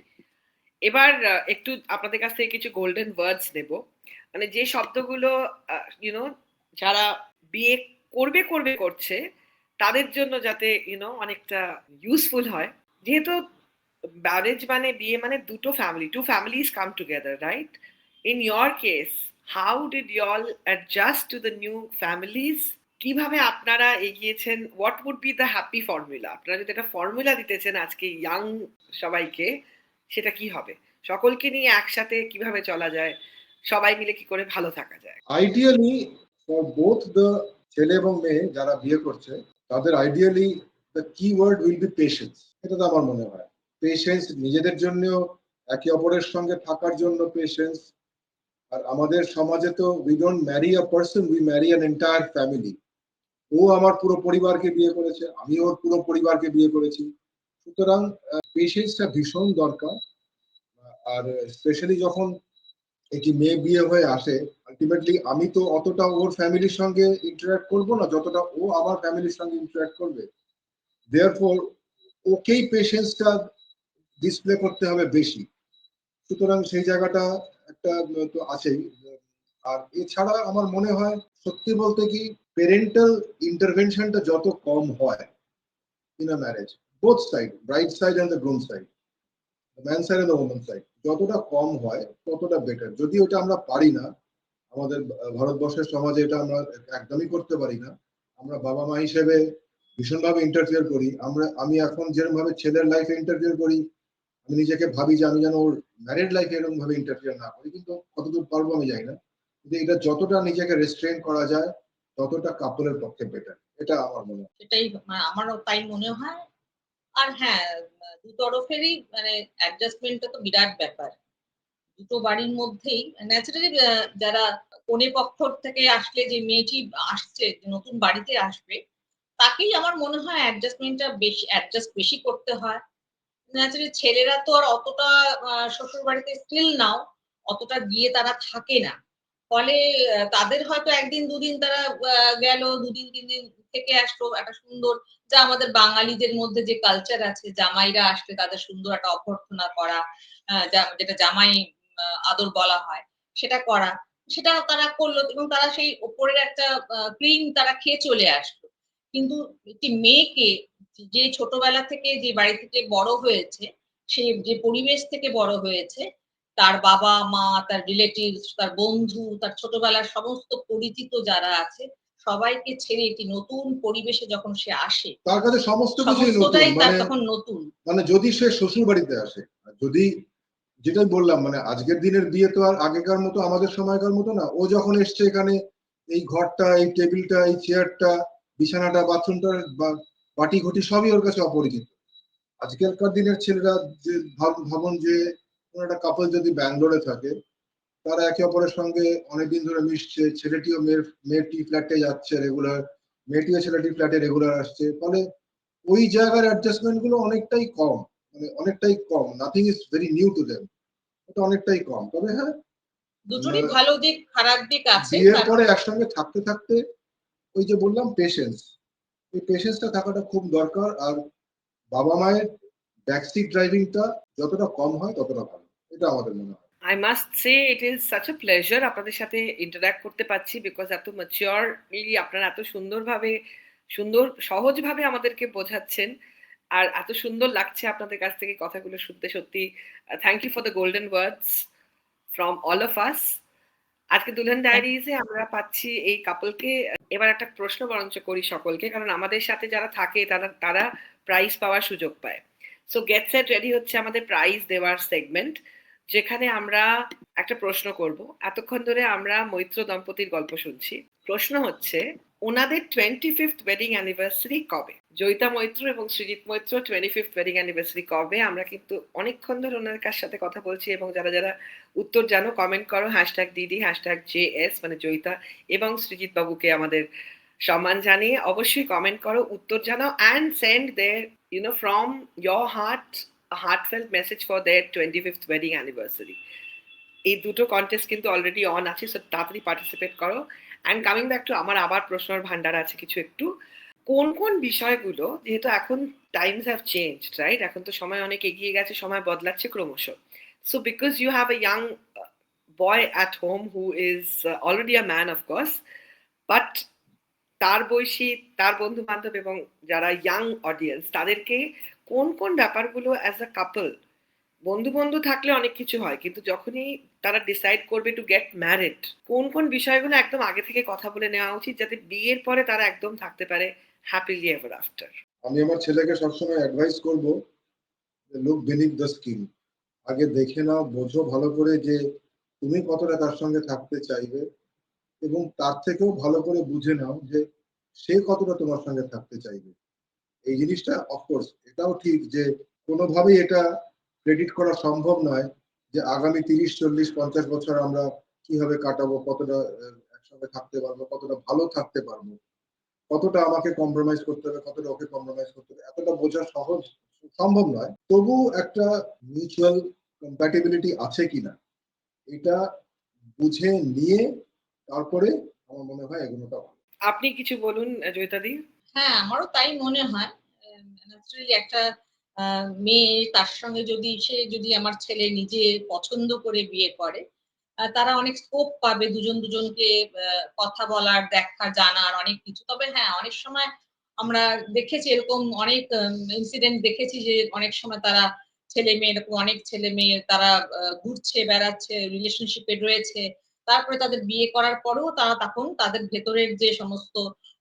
এবার একটু আপনাদের কাছ থেকে কিছু গোল্ডেন ওয়ার্ডস নেব, মানে যে শব্দগুলো যারা বিয়ে করছে তাদের জন্য যাতে অনেকটা ইউজফুল হয়। যেহেতু ম্যারেজ মানে, বিয়ে মানে দুটো family, two families come together, right? In your case, how did you all adjust to the new families? কিভাবে আপনারা এগিয়েছেন? What would be the happy formula? আপনারা যদি একটা ফর্মুলা দিতেছেন আজকে ইয়াং সবাইকে, সেটা কি হবে? সকলকে নিয়ে একসাথে কিভাবে চলা যায়, সবাই মিলে কি করে ভালো থাকা যায়? আইডিয়ালি ফর বোথ দ্য ছেলে এবং মেয়ে যারা বিয়ে করছে, তাদের আইডিয়ালি দ্য কি ওয়ার্ড উইল বি পেশেন্স। এটা তো আমার মনে হয় পেশেন্স, নিজেদের জন্যও, একে অপরের সঙ্গে থাকার জন্য পেশেন্স। আর আমাদের সমাজে তো we don't marry a person, we marry an entire family. ও আমার পুরো পরিবারকে বিয়ে করেছে, আমি ওর পুরো পরিবারকে বিয়ে করেছি। সুতরাং পেশেন্সটা ভীষণ দরকার। আর স্পেশালি যখন একটি মেয়ে বিয়ে হয়ে আসে, আলটিমেটলি আমি তো অতটা ওর ফ্যামিলির সঙ্গে ইন্টারঅ্যাক্ট করবো না যতটা ও আমার ফ্যামিলির সঙ্গে ইন্টারঅ্যাক্ট করবে। দেয়ারফর ওকেই পেশেন্সটা ডিসপ্লে করতে হবে বেশি। সুতরাং সেই জায়গাটা একটা তো আছেই। আর এছাড়া আমার মনে হয় সত্যি বলতে কি, পেরেন্টাল ইন্টারভেনশনটা যত কম হয় in a marriage, both side, bride side and the groom side, man side and the women side, যতটা কম হয় ততটা বেটার। যদি ওটা আমরা পারি না, আমাদের ভারতবর্ষের সমাজে এটা আমরা একদমই করতে পারি না। আমরা বাবা মা হিসেবে ভীষণভাবে ইন্টারফিয়ার করি। আমি এখন যেরকম ভাবে ছেলের লাইফে ইন্টারফিয়ার করি, আমি নিজেকে ভাবি যে আমি যেন ওর ম্যারিড লাইফে এরকম ভাবে ইন্টারফিয়ার না করি, কিন্তু কতদূর পারবো আমি জানি না। কিন্তু এটা যতটা নিজেকে রেস্ট্রেন করা যায় ততটা কাপলের পক্ষে বেটার, এটা আমার মনে হয়। এটাই আমারও তাই মনে হয়। আর হ্যাঁ, দু তরফেরই মানে অ্যাডজাস্টমেন্টটা তো বিরাট ব্যাপার। দুটো বাড়ির মধ্যেই ন্যাচারালি যারা কনে পক্ষ থেকে আসলে, যে মেয়েটি আসছে, নতুন বাড়িতে আসবে, তাকেই আমার মনে হয় অ্যাডজাস্ট বেশি করতে হয়। ন্যাচারালি ছেলেরা তো আর অতটা শ্বশুর বাড়িতে স্টিল নাও অতটা গিয়ে তারা থাকে না। ফলে তাদের হয়তো ১ দিন ২ দিন তারা গেল, ২ দিন ৩ দিন থেকে আসলো। একটা সুন্দর, যা আমাদের বাঙালিদের মধ্যে যে কালচার আছে, জামাইরা আসলে তাদের সুন্দর একটা অভ্যর্থনা করা, যেটা জামাই আদর বলা হয়, সেটা করা। সেটা তারা করলো এবং তারা সেই উপরের একটা ক্রিম তারা খেয়ে চলে আসলো। কিন্তু একটি মেয়েকে, যে ছোটবেলা থেকে যে বাড়ি থেকে বড় হয়েছে, সে যে পরিবেশ থেকে বড় হয়েছে, তার বাবা-মা, তার রিলেটিভস, তার বন্ধু, তার ছোটবেলার সমস্ত পরিচিত যারা আছে, সবাইকে ছেড়ে একটি নতুন পরিবেশে যখন সে আসে, তার কাছে সমস্ত কিছুই নতুন। সমস্তটাই তার তখন নতুন। মানে যদি সে শ্বশুর বাড়িতে আসে, যদি, যেটাই বললাম, মানে আজকের দিনের বিয়ে তো আর আগেকার মতো আমাদের সময়কার মতো না। ও যখন এসছে এখানে, এই ঘরটা, এই টেবিলটা, এই চেয়ারটা, বিছানাটা, বাথরুমটা বা বাটি ঘটি সবই ওর কাছে অপরিচিত। আজকালকার দিনের ছেলেরা যে ভাবুন যে কোনো একটা কাপল যদি ব্যাঙ্গালোরে থাকে, তারা একে অপরের সঙ্গে অনেকদিন ধরে মিশছে, ছেলেটিও মেয়েটি ফ্ল্যাটে যাচ্ছে রেগুলার, মেয়েটিও ছেলেটির ফ্ল্যাটে রেগুলার আসছে, ফলে ওই জায়গার অ্যাডজাস্টমেন্ট গুলো অনেকটাই কম, মানে অনেকটাই কম। Nothing is very new to them, এটা অনেকটাই কম। তবে হ্যাঁ, দুটোরই ভালো দিক খারাপ দিক আছে। বিয়ের পরে একসঙ্গে থাকতে থাকতে ওই যে বললাম পেশেন্স, এই পেশেন্সটা থাকাটা খুব দরকার। আর বাবা মায়ের ব্যাকসিট ড্রাইভিংটা যতটা কম হয় ততটা ভালো, এটা আমাদের মনে হয়। I must say it is such a pleasure আপনাদের সাথে ইন্টারঅ্যাক্ট করতে পারছি, বিকজ এত ম্যাচিওরলি আপনারা এত সুন্দরভাবে, সুন্দর সহজভাবে আমাদেরকে বোঝাচ্ছেন, আর এত সুন্দর লাগছে আপনাদের কাছ থেকে কথাগুলো শুনতে। সত্যি thank you for the golden words from all of us. আজকে দুলহান ডায়েরিজে আমরা পাচ্ছি এই কাপলকে। এবার একটা প্রশ্ন বরঞ্চ করি সকলকে, কারণ আমাদের সাথে যারা থাকে তারা তারা প্রাইজ পাওয়ার সুযোগ পায়। সো গেট সেট রেডি হচ্ছে আমাদের প্রাইজ দেওয়ার সেগমেন্ট, যেখানে আমরা একটা প্রশ্ন করব। এতক্ষণ ধরে আমরা মৈত্র দম্পতির গল্প শুনছি। প্রশ্ন হচ্ছে, ওনাদের 25th ওয়েডিং অ্যানিভার্সারি কবে? জয়িতা মৈত্র এবং Srijit Maitra 25th wedding anniversary কবে? আমরা কিন্তু অনেকক্ষণ ধরে ওনার কাছ সাথে কথা বলছি, এবং যারা যারা উত্তর জানো কমেন্ট করো, #দিদি, #JS মানে জয়িতা এবং সৃজিত বাবুকে আমাদের সম্মান জানিয়ে অবশ্যই কমেন্ট করো, উত্তর জানাও, and send there from your heart a heartfelt message for their 25th wedding anniversary. এই দুটো কন্টেস্ট কিন্তু অলরেডি অন আছে, সো তাড়াতাড়ি পার্টিসিপেট করো। অ্যান্ড কামিং ব্যাক টু আমার আবার প্রশ্নের ভান্ডার আছে কিছু একটু। কোন কোন বিষয়গুলো, যেহেতু এখন টাইমস হ্যাভ চেঞ্জড, রাইট, এখন তো সময় অনেক এগিয়ে গেছে, সময় বদলাচ্ছে ক্রমশ। So because you have a young boy at home who is already a man of course, but তার বয়সী, তার বন্ধু বান্ধব এবং যারা ইয়াং অডিয়েন্স, তাদেরকে কোন কোন ব্যাপারগুলো অ্যাজ আ কাপল, বন্ধু বন্ধু থাকলে অনেক কিছু হয়, কিন্তু যখনই তারা ডিসাইড করবে টু গেট ম্যারিড, কোন কোন বিষয়গুলো একদম আগে থেকে কথা বলে নেওয়া উচিত, যাতে বিয়ের পরে তারা একদম থাকতে পারে হ্যাপিলি এভার আফটার? আমি আমার ছেলেকে সবসময় অ্যাডভাইস করব, লুক বিনিথ দ্য স্কিন। আগে দেখে নাও, বোঝো ভালো করে যে তুমি কতটা তার সঙ্গে থাকতে চাইবে, এবং তার থেকেও ভালো করে বুঝে নাও যে সে কতটা তোমার সঙ্গে থাকতে চাইবে। এই জিনিসটা অফকোর্স এটাও ঠিক যে কোনোভাবেই এটা প্রেডিক্ট করা সম্ভব নয় যে আগামী 30, 40, 50 বছর আমরা কিভাবে কাটাবো, কতটা একসঙ্গে থাকতে পারবো, কতটা ভালো থাকতে পারবো, কতটা আমাকে কম্প্রোমাইজ করতে হবে, কতটা ওকে কম্প্রোমাইজ করতে হবে, এতটা বোঝা সহজ সম্ভব নয়। তবু একটা মিউচুয়াল কম্প্যাটিবিলিটি আছে কিনা এটা বুঝে নিয়ে তারপরে আমার মনে হয় এগুলোটা ভালো। আপনি কিছু বলুন জয়িতাদি। হ্যাঁ, আমারও তাই মনে হয়। ন্যাচারালি একটা মেয়ে, তার সঙ্গে যদি আমার ছেলে নিজে পছন্দ করে বিয়ে করে, তারা অনেক স্কোপ পাবে দুজন দুজনকে কথা বলার, দেখা, জানার অনেক কিছু। তবে হ্যাঁ, অনেক সময় আমরা দেখেছি এরকম অনেক ইনসিডেন্ট দেখেছি যে অনেক সময় তারা ছেলে-মেয়ে, এরকম অনেক ছেলে-মেয়ে তারা ঘুরছে, বেড়াচ্ছে, রিলেশনশিপ এ রয়েছে। তারপরে তাদের বিয়ে করার পরেও তারা তখন তাদের ভেতরের যে সমস্ত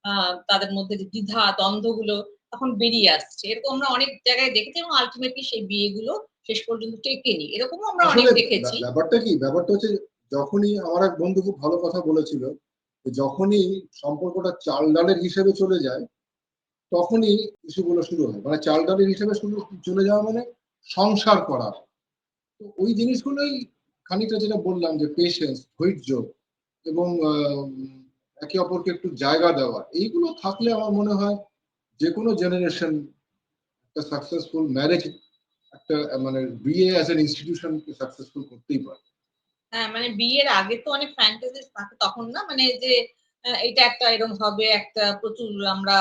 আ তাদের মধ্যে যে দ্বিধা, দ্বন্দ্বগুলো তখন বেরিয়ে আসছে। এরকম আমরা অনেক জায়গায় দেখেছি, এবং আল্টিমেটলি সেই বিয়েগুলো শেষ পর্যন্ত টেকেনি। এরকমও আমরা অনেক আসলে দেখেছি। ব্যাপারটা কি, ব্যাপারটা হচ্ছে যখনই আমার এক বন্ধু খুব ভালো কথা বলেছিল, যে যখনই সম্পর্কটা চাল ডালের হিসেবে চলে যায় তখনই ইস্যুগুলো শুরু হয়। মানে চাল ডালের হিসেবে শুরু চলে যাওয়া মানে সংসার করা। তো ওই জিনিসগুলোই খানিকটা যেটা বললাম যে পেশেন্স, ধৈর্য এবং একে অপরকে একটু জায়গা দেওয়া, এইগুলো থাকলে আমার মনে হয় যে কোনো জেনারেশন একটা সাকসেসফুল ম্যারেজ, একটা মানে বিয়ে অ্যাজ অ্যান ইনস্টিটিউশন সাকসেসফুল করতেই পারে। হ্যাঁ, মানে বিয়ের আগে তো অনেক ফ্যান্টাসিস থাকে তখন না? মানে যে এটা একটা এরকম হবে, একটা প্রচুর আমরা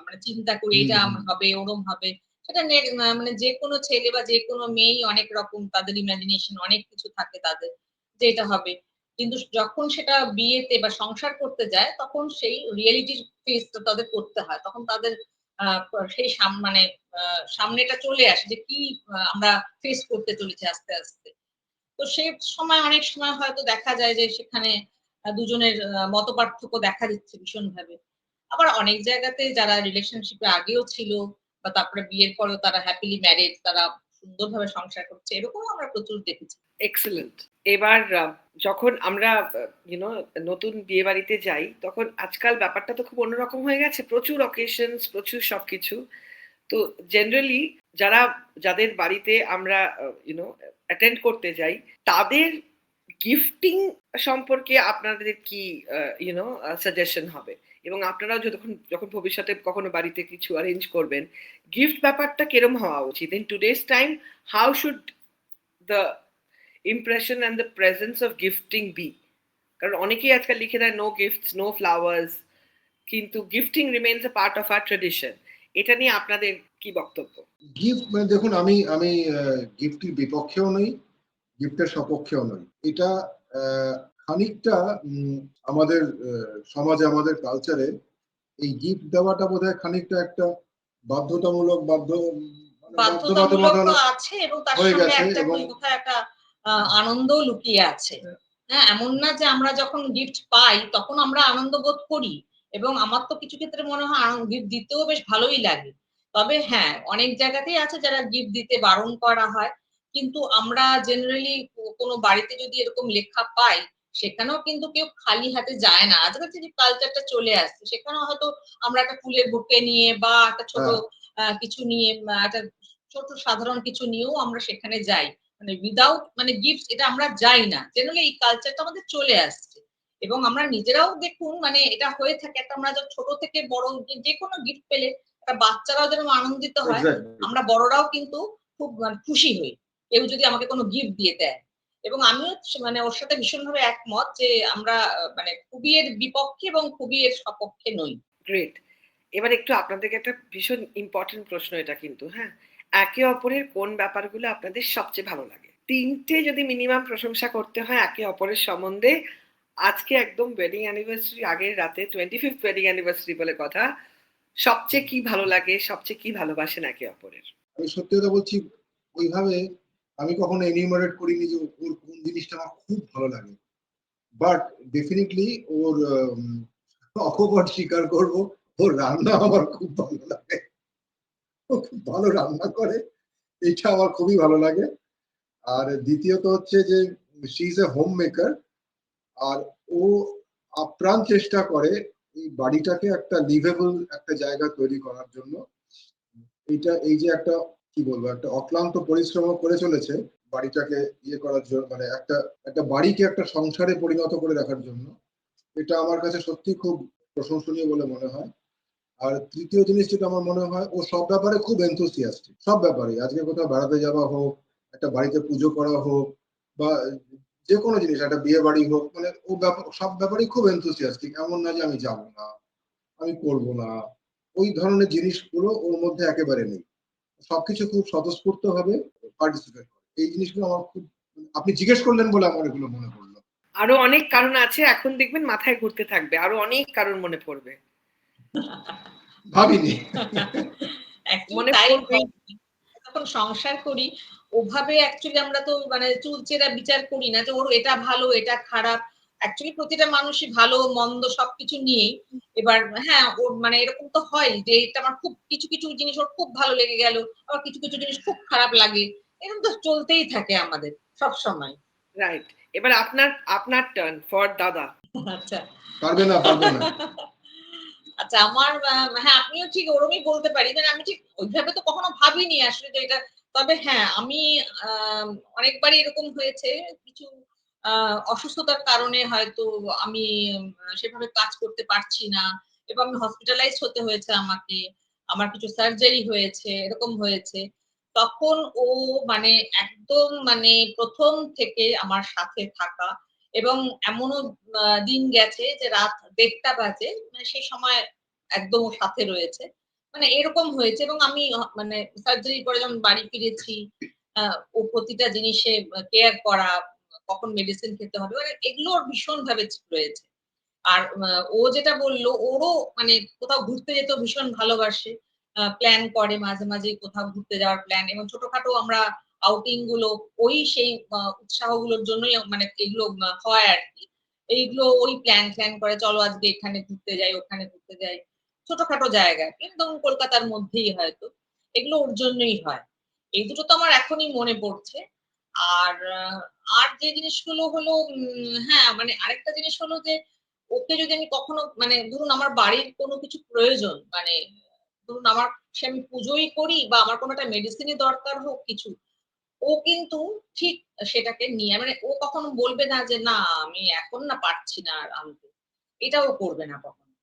মানে চিন্তা করি হুম, এটা হুম। হবে, ওরম হবে। সেটা মানে যেকোনো ছেলে বা যেকোনো মেয়েই অনেক রকম তাদের ইমাজিনেশন অনেক কিছু থাকে তাদের, যে এটা হবে। কিন্তু যখন সেটা বিয়েতে বা সংসার করতে যায় তখন সেই রিয়ালিটির ফেস টা তাদের করতে হয়। তখন তাদের আ সেই মানে আ সামনেটা চলে আসে যে কি আমরা ফেস করতে চলেছি আস্তে, আস্তে। তো সে সময় অনেক সময় হয়তো দেখা যায় যে সেখানে দুজনের মতপার্থক্য দেখা দিচ্ছে ভীষণভাবে। আবার অনেক জায়গাতে যারা রিলেশনশিপ এ আগেও ছিল বা তারপরে বিয়ের পরেও তারা হ্যাপিলি ম্যারেড, তারা সুন্দরভাবে সংসার করছে। এরকমও আমরা প্রচুর দেখেছি। এক্সেলেন্ট। এবার যখন আমরা ইউনো নতুন বিয়ে বাড়িতে যাই, তখন আজকাল ব্যাপারটা তো খুব অন্যরকম হয়ে গেছে। প্রচুর অকেশনস, প্রচুর সবকিছু। তো জেনারেলি যাদের বাড়িতে আমরা অ্যাটেন্ড করতে যাই, তাদের গিফটিং সম্পর্কে আপনাদের কি সাজেশন হবে? এবং আপনারাও যখন ভবিষ্যতে কখনো বাড়িতে কিছু অ্যারেঞ্জ করবেন, গিফট ব্যাপারটা কিরম হওয়া উচিত? In today's time, how should the impression and the presence of gifting be? কারণ অনেকেই আজকাল লিখে দেয় নো গিফটস, নো ফ্লাওয়ার্স, কিন্তু gifting remains a part of our tradition. এটা নিয়ে আপনাদের কি বক্তব্য? গিফট মানে দেখুন, আমি আমি গিফটের বিপক্ষেও নই, গিফটের সপক্ষেও নই। এটা খানিকটা আমাদের সমাজে, আমাদের কালচারে এই গিফট দেওয়াটা বোধহয় খানিকটা একটা বাধ্যতামূলক, মানে বাধ্যতামূলক তো আছে, এবং তার হয়ে সঙ্গে গেছে। একটা এবং কোথায় একটা আনন্দও লুকিয়ে আছে। হ্যাঁ, এমন না যে আমরা যখন গিফট পাই তখন আমরা আনন্দ বোধ করি, এবং আমার তো কিছু ক্ষেত্রে মনে হয় গিফট দিতেও বেশ ভালোই লাগে। তবে হ্যাঁ, অনেক জায়গাতেই আছে যারা গিফট দিতে বারণ করা হয়। কিন্তু আমরা জেনারেলি কোনো বাড়িতে যদি এরকম লেখা পাই, সেখানেও কিন্তু কেউ খালি হাতে যায় না। আজকাল যে কালচারটা চলে আসছে, সেখানেও হয়তো আমরা একটা ফুলের বুকে নিয়ে বা একটা ছোট কিছু নিয়ে, একটা ছোট সাধারণ কিছু নিয়েও আমরা সেখানে যাই। মানে উইথআউট মানে গিফট এটা আমরা যাই না। জেনারেলি এই কালচারটা আমাদের চলে আসছে। এবং আমরা নিজেরাও দেখুন, মানে এটা হয়ে থাকে, একটা আমরা ছোট থেকে বড় যেকোনো গিফট পেলে একটা বাচ্চারাও যেরকম আনন্দিত হয়, আমরা বড়রাও কিন্তু খুব খুশি হই কেউ যদি আমাকে কোনো গিফট দিয়ে দেয়। এবং আমিও মানে ওর সাথে ভীষণভাবে একমত যে আমরা মানে খুবই এর বিপক্ষে এবং খুবই এর সপক্ষে নই। গ্রেট। এবার একটু আপনাদেরকে একটা ভীষণ ইম্পর্টেন্ট প্রশ্ন এটা কিন্তু, হ্যাঁ? একে অপরের কোন ব্যাপারগুলো আপনাদের সবচেয়ে ভালো লাগে? ৩ টে যদি মিনিমাম প্রশংসা করতে হয় একে অপরের সম্বন্ধে, আজকে একদম ওয়েডিং অ্যানিভার্সারি আগের রাতে 25th ওয়েডিং অ্যানিভার্সারি বলে কথা। সবচেয়ে কি ভালো লাগে? সবচেয়ে কি ভালোবাসেন একে অপরের? আমি সত্যি কথা বলছি, ওইভাবে আমি কখনো এনিউমারেট করিনি যে ওর কোন জিনিসটা আমার খুব ভালো লাগে। বাট ডেফিনিটলি ওর অকপট স্বীকার করব, ওর রান্না আমার খুব ভালো লাগে। ও খুব ভালো রান্না করে। এটা আমার খুবই ভালো লাগে। আর দ্বিতীয়ত হচ্ছে যে she is a home maker. আর ও আপ্রাণ চেষ্টা করে এই বাড়িটাকে একটা লিভেবল একটা জায়গা তৈরি করার জন্য। এই যে একটা কি বলবো, একটা অক্লান্ত পরিশ্রম করে চলেছে বাড়িটাকে ইয়ে করার জন্য, মানে একটা একটা বাড়িকে একটা সংসারে পরিণত করে রাখার জন্য। এটা আমার কাছে সত্যি খুব প্রশংসনীয় বলে মনে হয়। আর তৃতীয় জিনিস যেটা আমার মনে হয়, ও সব ব্যাপারে খুব এনথুসিয়াস্টিক, সব ব্যাপারে। আজকে কোথাও বেড়াতে যাওয়া হোক, একটা বাড়িতে পুজো করা হোক, বা যে কোনো জিনিস, একটা বিয়ে বাড়ি হোক, মানে ও সব ব্যাপারেই খুব এনথুসিয়াস্টিক। এমন না যে আমি যাবো না, আমি করবো না, ওই ধরনের জিনিসগুলো ওর মধ্যে একেবারে নেই। সবকিছু খুব স্বতঃস্ফূর্ত ভাবে পার্টিসিপেট করে। এই জিনিসগুলো আমার খুব, আপনি জিজ্ঞেস করলেন বলে আমার এগুলো মনে পড়লো। আরো অনেক কারণ আছে, এখন দেখবেন মাথায় ঘুরতে থাকবে। আরো অনেক কারণ মনে পড়বে। ভাবিনি। অ্যাকচুয়ালি মনে তাই পড়বেই। হয়। যখন সংসার করি ওভাবে অ্যাকচুয়ালি আমরা তো মানে চুলচেরা বিচার করি না যে ওর এটা ভালো এটা খারাপ। অ্যাকচুয়ালি প্রতিটা মানুষই ভালো মন্দ সবকিছু নিয়েই। এবার হ্যাঁ, ওর মানে এরকম তো হয় যে এটা আমার খুব কিছু, কিছু জিনিস ওর খুব ভালো লেগে গেল। আবার কিছু, কিছু জিনিস খুব খারাপ লাগে। এরকম তো চলতেই থাকে আমাদের সবসময়। রাইট। এবার আপনার আপনার টার্ন ফর দাদা। আচ্ছা। পারবে না, পারবে না। আচ্ছা, আমার হ্যাঁ, আপনিও ঠিক ওরমই বলতে পারি। মানে আমি ঠিক ওইভাবে তো কখনো ভাবিনি আসলে যে এটা। তবে হ্যাঁ, আমি আ অনেকবারই এরকম হয়েছে কিছু আ অসুস্থতার কারণে হয়তো আমি সেভাবে কাজ করতে পারছি না, এবং হসপিটালাইজড হতে হয়েছে আমাকে। আমার কিছু সার্জারি হয়েছে, এরকম হয়েছে। তখন ও মানে একদম মানে ১ম থেকে আমার সাথে থাকা, এবং এমনও দিন গেছে যে রাত ১:৩০ বাজে। মানে সেই সময় একদম ওর সাথে রয়েছে। মানে এরকম হয়েছে, এবং আমি মানে সার্জারির পরে যখন বাড়ি ফিরেছি, আ ও প্রতিটা জিনিসে কেয়ার করা, কখন মেডিসিন খেতে হবে, মানে এগুলো ওর ভীষণভাবে রয়েছে। আর ও যেটা বলল, ওরও মানে কোথাও ঘুরতে যেতেও ভীষণ ভালোবাসে। প্ল্যান করে মাঝে, মাঝেই কোথাও ঘুরতে যাওয়ার প্ল্যান, এবং ছোটখাটো আমরা আউটিং গুলো ওই সেই উৎসাহগুলোর জন্যই মানে এগুলো হয় আরকি। এইগুলো ওই প্ল্যান করে, চলো আজকে এখানে ঘুরতে যাই, ওখানে ঘুরতে যাই। ছোটখাটো জায়গায়, একদম কলকাতার মধ্যেই হয়তো। এগুলো ওর জন্যই হয়। এই দুটো তো আমার এখনই মনে পড়ছে। আর আর যে জিনিসগুলো হলো হ্যাঁ, মানে আরেকটা জিনিস হলো যে ওকে যদি আমি কখনো মানে ধরুন আমার বাড়ির কোনো কিছু প্রয়োজন মানে ধরুন আমি পুজোই করি বা আমার কোনো একটা মেডিসিনই দরকার হোক কিছু, ও কিন্তু ঠিক সেটাকে নিয়ে মানে ও কখনো বলবে না যে, "না আমি এখন না পারছি না আর আনতে।" এটাও করবে না কখনো।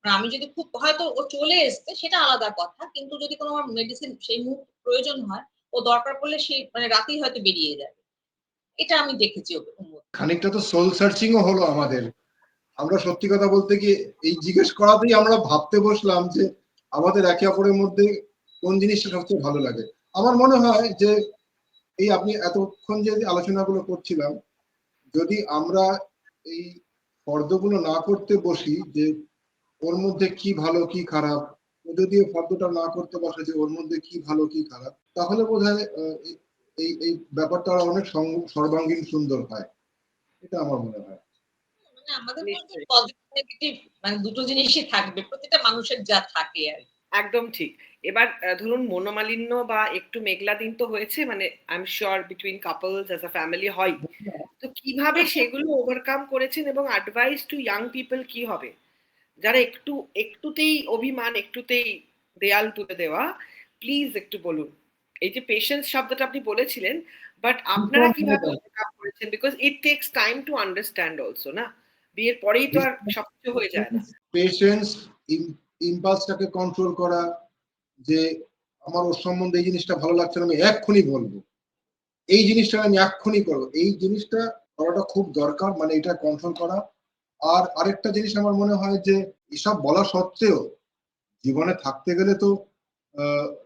আমি যদি খুব হয়তো ও চলে এসছে সেটা আলাদা কথা। কিন্তু যদি কোনো আমার মেডিসিন সেই মুহূর্তে প্রয়োজন হয়, ও দরকার পড়লে সেই মানে রাতেই হয়তো বেরিয়ে যাবে। এটা আমি দেখেছি ওর মধ্যে। খানিকটা তো সোল সার্চিং ও হলো আমাদের। আমরা সত্যি কথা বলতে কি এই জিজ্ঞেস করাতেই আমরা ভাবতে বসলাম যে আমাদের একে অপরের মধ্যে কোন জিনিসটা সবচেয়ে ভালো লাগে। আমার মনে হয় যে এই আপনি এতক্ষণ যে আলোচনাগুলো করছিলাম, যদি আমরা এই ফর্দগুলো না করতে বসি যে ওর মধ্যে কি ভালো কি খারাপ, ও যদি এই ফর্দটা না করতে বসে যে ওর মধ্যে কি ভালো কি খারাপ, তাহলে বোধহয় এই এই ব্যাপারটা অনেক সর্বাঙ্গীন সুন্দর হয়। এটা আমার মনে হয়। মানে আমাদের মধ্যে নিশ্চয়ই, পজিটিভ নেগেটিভ মানে দুটো জিনিসই থাকবে। প্রতিটা মানুষের যা থাকে আরকি। একদম ঠিক। এবার ধরুন মনোমালিন্য বা একটু মেঘলা দিন তো হয়েছে, মানে I am sure between couples as a family হয়। তো কিভাবে সেগুলো ওভারকাম করেছেন এবং অ্যাডভাইস টু ইয়াং পিপল কি হবে? যারা একটুতেই অভিমান, একটুতেই দেয়াল তুলে দেওয়া, প্লিজ একটু বলুন। এই যে পেশেন্স শব্দটা আপনি বলেছিলেন, বাট আপনারা কিভাবে ওভারকাম করেছেন? Because it tax time to understand also না? বিয়ের পরেই তো আর সবকিছু হয়ে যায় না। পেশেন্স, ইম্পালসটাকে কন্ট্রোল করা, যে আমার ওর সম্বন্ধে এই জিনিসটা ভালো লাগছে না, আমি এক্ষুনি বলবো, এই জিনিসটা আমি এক্ষুনি করবো, এই জিনিসটা করাটা খুব দরকার, মানে এটা কন্ট্রোল করা। আর আরেকটা জিনিস আমার মনে হয় যে এসব বলা সত্ত্বেও জীবনে থাকতে গেলে তো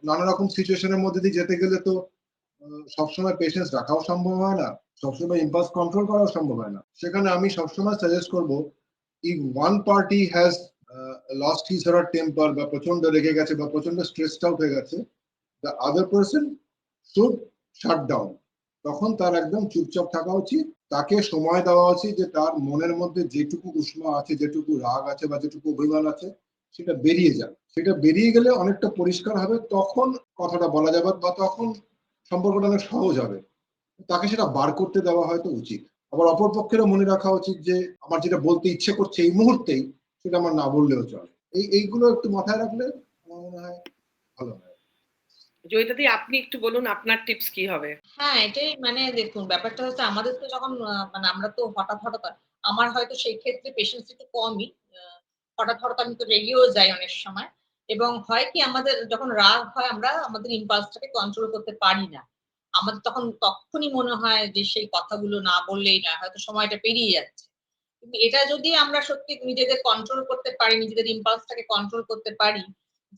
নানা রকম সিচুয়েশনের মধ্যে দিয়ে যেতে গেলে তো সবসময় পেশেন্স রাখাও সম্ভব হয় না, সবসময় ইম্পালস কন্ট্রোল করাও সম্ভব হয় না। সেখানে আমি সবসময় সাজেস্ট করবো, if one party has lost his or her temper বা প্রচন্ড রেগে গেছে বা প্রচন্ড স্ট্রেসড আউট হয়ে গেছে, the other person should shut down। তখন তার একদম চুপচাপ থাকা উচিত, তাকে সময় দেওয়া উচিত যে তার মনের মধ্যে যেটুকু উষ্মা আছে, যেটুকু রাগ আছে বা যেটুকু অভিমান আছে সেটা বেরিয়ে যাক। সেটা বেরিয়ে গেলে অনেকটা পরিষ্কার হবে, তখন কথাটা বলা যাবে বা তখন সম্পর্কটা অনেক সহজ হবে। তাকে সেটা বার করতে দেওয়া হয়তো উচিত। আবার অপর পক্ষেরও মনে রাখা উচিত যে আমার যেটা বলতে ইচ্ছে করছে এই মুহূর্তেই, সেটা আমার না বললেও চলে। এইগুলো একটু মাথায় রাখলে আমার মনে হয় ভালো হয়। জয়িতাদি, আপনি একটু বলুন আপনার টিপস কি হবে? হ্যাঁ, এটাই মানে দেখুন ব্যাপারটা হচ্ছে আমাদের তো যখন মানে আমরা তো হঠাৎ আমার হয়তো সেই ক্ষেত্রে পেশেন্স একটু কমই। আ হঠাৎ আমি তো রেগেও যাই অনেক সময়। এবং হয় কি আমাদের যখন রাগ হয় আমরা আমাদের ইম্পালসটাকে কন্ট্রোল করতে পারি না। আমাদের তখনই মনে হয় যে সেই কথাগুলো না বললেই নয়। হয়তো সময়টা পেরিয়ে যাচ্ছে। কিন্তু এটা যদি আমরা সত্যি নিজেদের কন্ট্রোল করতে পারি, নিজেদের ইম্পালসটাকে কন্ট্রোল করতে পারি,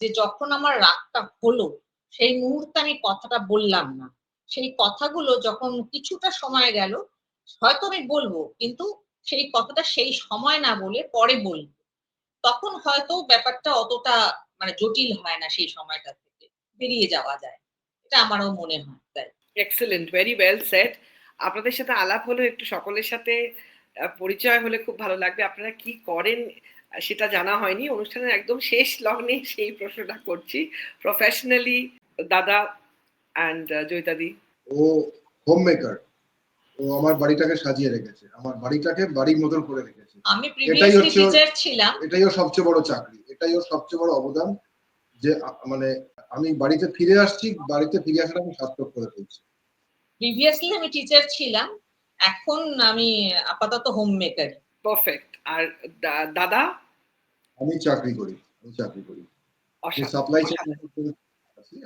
যে যখন আমার রাগটা হলো, সেই মুহূর্তে আমি কথাটা বললাম না। সেই কথাগুলো যখন কিছুটা সময় গেল, হয়তো আমি বলব, কিন্তু সেই কথাটা সেই সময় না বলে পরে বলব। তখন হয়তো ব্যাপারটা অতটা মানে জটিল হয় না সেই সময়টা থেকে। বেরিয়ে যাওয়া যায়। এটা আমারও মনে হয় তাই। Excellent, very well said. আপনাদের সাথে আলাপ হলো, একটু সকলের সাথে পরিচয় হলে খুব ভালো লাগবে। আপনারা কি করেন সেটা জানা হয়নি। অনুষ্ঠানের একদম শেষ লগ্নে সেই প্রশ্নটা করছি। প্রফেশনালি দাদা অ্যান্ড জয়িতাদি। ও হোম মেকার, ও আমার বাড়িটাকে সাজিয়ে রেখেছে, আমার বাড়িটাকে বাড়ির মতন করে রেখেছে। আমি এটাই প্রিভিয়াসলি হচ্ছে ওর, টিচার ছিলাম। এটাই ওর সবচেয়ে বড় চাকরি, এটাই ওর সবচেয়ে বড় অবদান। যে মানে আমি বাড়িতে ফিরে আসছি, বাড়িতে ফিরে আসাটা আমি সার্থক করে ফেলছি। প্রিভিয়াসলি আমি টিচার ছিলাম। এখন আমি আপাতত হোম মেকার। পারফেক্ট। আর দাদা? আমি চাকরি করি, আমি চাকরি করি, আমি অসাধারণ, সাপ্লাই চেইন, অসাধারণ।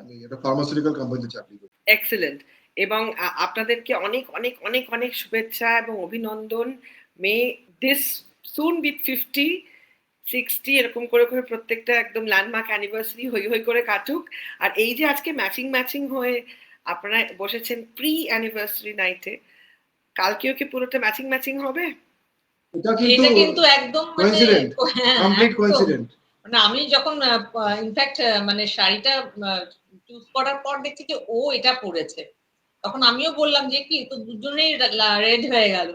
আমি একটা ফার্মাসিউটিক্যাল কোম্পানিতে চাকরি করি। এক্সেলেন্ট। এবং আপনাদেরকে অনেক অনেক অনেক অনেক শুভেচ্ছা এবং অভিনন্দন। মে দিস সুন উইথ 50, 60 এরকম করে করে প্রত্যেকটা একদম ল্যান্ডমার্ক অ্যানিভার্সারি হই হই করে কাটুক। আর এই যে আজকে ম্যাচিং ম্যাচিং হয়ে আপনারা বসেছেন প্রি অ্যানিভার্সারি নাইটে, কালকেও কি পুরোটা ম্যাচিং ম্যাচিং হবে? এটা কিন্তু একদম মানে কোইন্সিডেন্ট, হ্যাঁ, কমপ্লিট একদম। কোইন্সিডেন্ট। মানে আমি যখন ইনফেক্ট মানে শাড়িটা আ চুজ করার পর দেখছি যে ও এটা পড়েছে। তখন আমিও বললাম যে, "কি তো দুজনেই রেড হয়ে গেল।"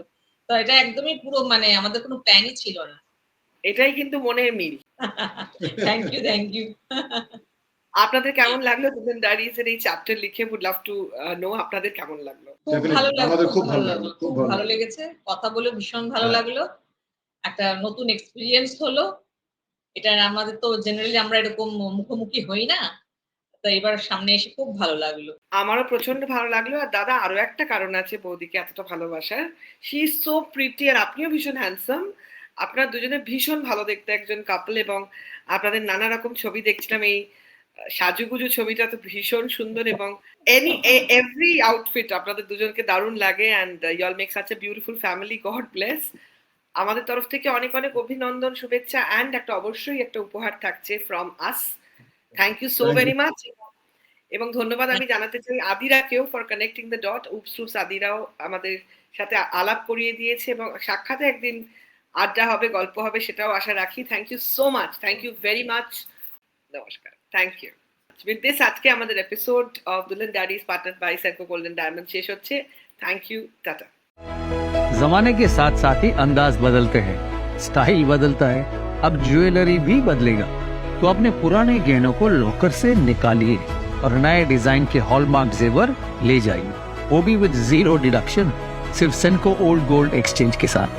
তো এটা একদমই পুরো মানে আমাদের কোনো প্ল্যানই ছিল না। এটাই কিন্তু মনের মিল। Thank you, thank you. আপনাদের কেমন লাগলো দুলেন ডায়েরিজ এর এই চ্যাপ্টার লিখে? would love to know আপনাদের কেমন লাগলো? খুব Definitely, ভালো লাগলো, আমাদের খুব ভালো লাগলো, খুব ভালো লাগলো। লেগেছে। কথা বলে ভীষণ ভালো হ্যাঁ। লাগলো। একটা নতুন এক্সপেরিয়েন্স হলো। এটা আমাদের তো জেনারেলি আমরা এরকম মুখোমুখি হই না। তো এবার সামনে এসে খুব ভালো লাগলো। আমারও প্রচন্ড ভালো লাগলো। আর দাদা আরো একটা কারণ আছে বৌদিকে এতটা ভালোবাসার। শি ইজ সো প্রিটি আর আপনিও ভীষণ হ্যান্ডসাম। আপনারা দুজনে ভীষণ ভালো দেখতে একজন কাপল এবং আপনাদের নানা রকম ছবি দেখছিলাম। এই সাজুগুজু ছবিটা তো ভীষণ সুন্দর এবং এভরি আউটফিট আপনাদের দুজনকে দারুণ লাগে and you all make such a beautiful family, God bless. আমাদের তরফ থেকে অনেক অনেক অভিনন্দন, শুভেচ্ছা অ্যান্ড একটা অবশ্যই একটা উপহার থাকছে from us. Thank you so Thank you. Very much. এবং ধন্যবাদ আমি জানাতে চাই আদিরাকেও for connecting the dot. Oops আদিরাও আমাদের সাথে আলাপ করিয়ে দিয়েছে এবং সাক্ষাতে একদিন আড্ডা হবে, গল্প হবে, সেটাও আশা রাখি। Thank you so much, thank you very much. নমস্কার, থ্যাংক ইউ। উইথ দিস আজকে আমাদের episode of Dulhan diaries partner by Senco golden diamond শেষ হচ্ছে। Thank you, tata. जमाने के साथ साथ ही अंदाज बदलते हैं, स्टाइल बदलता है, अब ज्वेलरी भी बदलेगा। तो अपने पुराने गहनों को लॉकर से निकालिए और नए डिजाइन के हॉलमार्क जेवर ले जाइए, वो भी विद 0 डिडक्शन, सिर्फ सेनको ओल्ड गोल्ड एक्सचेंज के साथ।